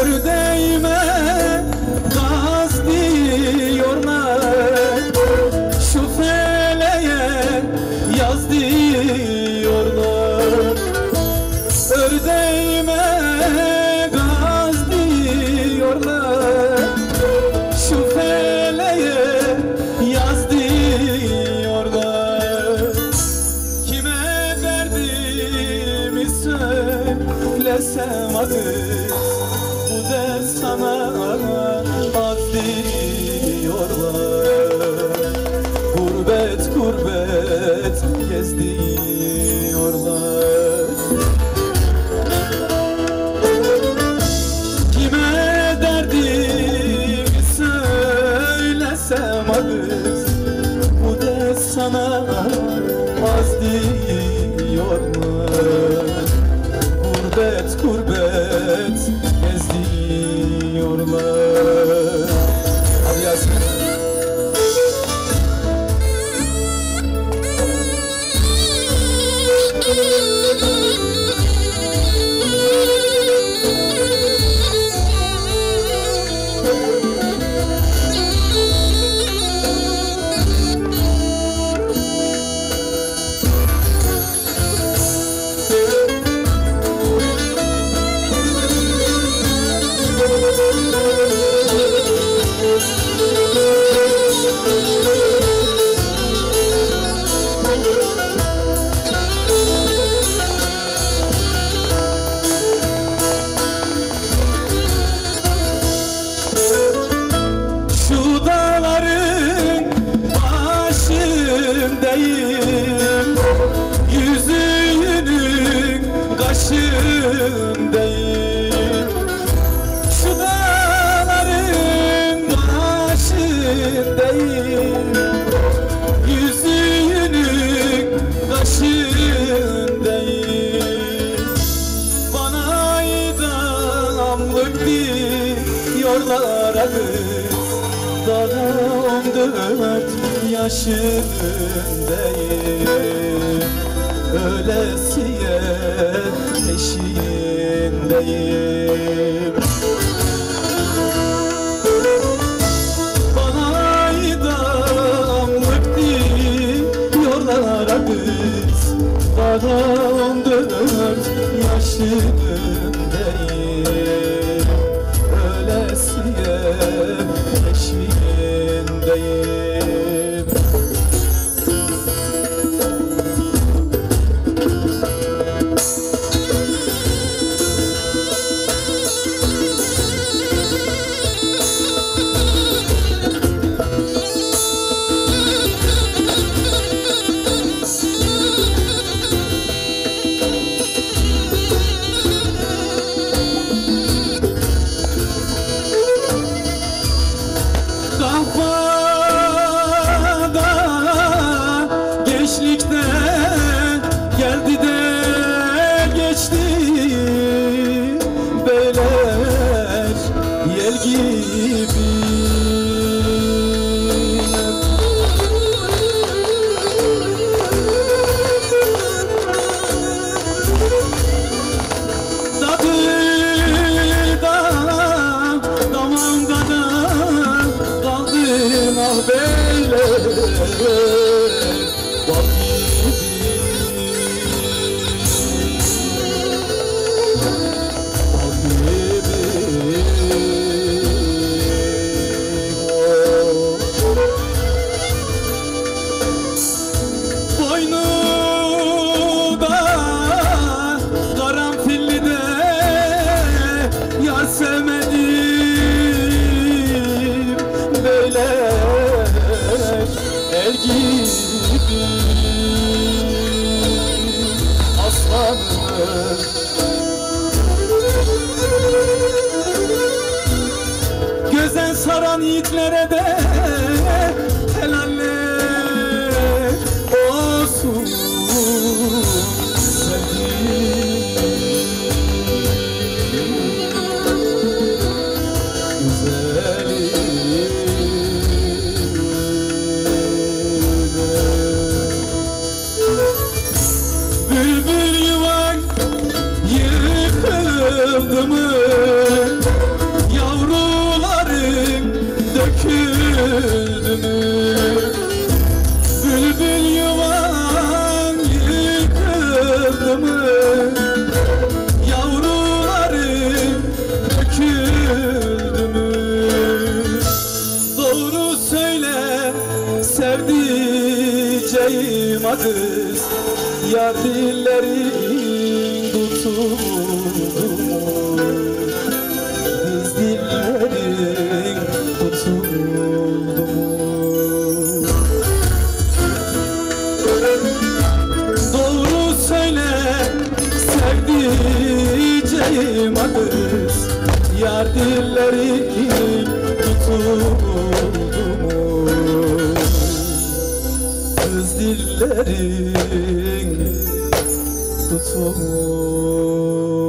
Ördeğime gaz diyorlar, şu feleğe yaz diyorlar. Ördeğime gaz diyorlar, şu feleğe yaz diyorlar. Kime derdimi söylesem adı, bu dert sana az diyorlar. Gurbet gurbet gez diyorlar. Kime derdimi söylesem adı, bu dert sana az diyorlar. Gurbet gurbet gez diyorlar. Hadi Yasemin. Şu dağların başındayım, yüzünün kaşındayım. Şu dağların başındayım, yüzünün kaşındayım. Bana idamlık diyorlar adı, daha 14 yaşındayım. Ölesiye eşiğindeyim. Bana idamlık diyorlar kız, daha 14 yaşındayım. Ölesiye eşiğindeyim. Kahvada gençlikte geldi de geçti, beyler yel gibi. Tadı da damağımda da kaldın ah beyler, bak gibi. Bak gibi. Boynunda karanfilli de yar sevmedim beyler, el gibi. Aslanım gözen saran yiğitlere de helaller olsun sevdiğim. Bülbül yuvan yıkıldı mı? Aziz yar dillerin tutuldu mu? Kız dillerin tutuldu mu? Doğru söyle sevdiceğim Aziz yar dillerin tutuldu mu? Kız dillerin tutuldu.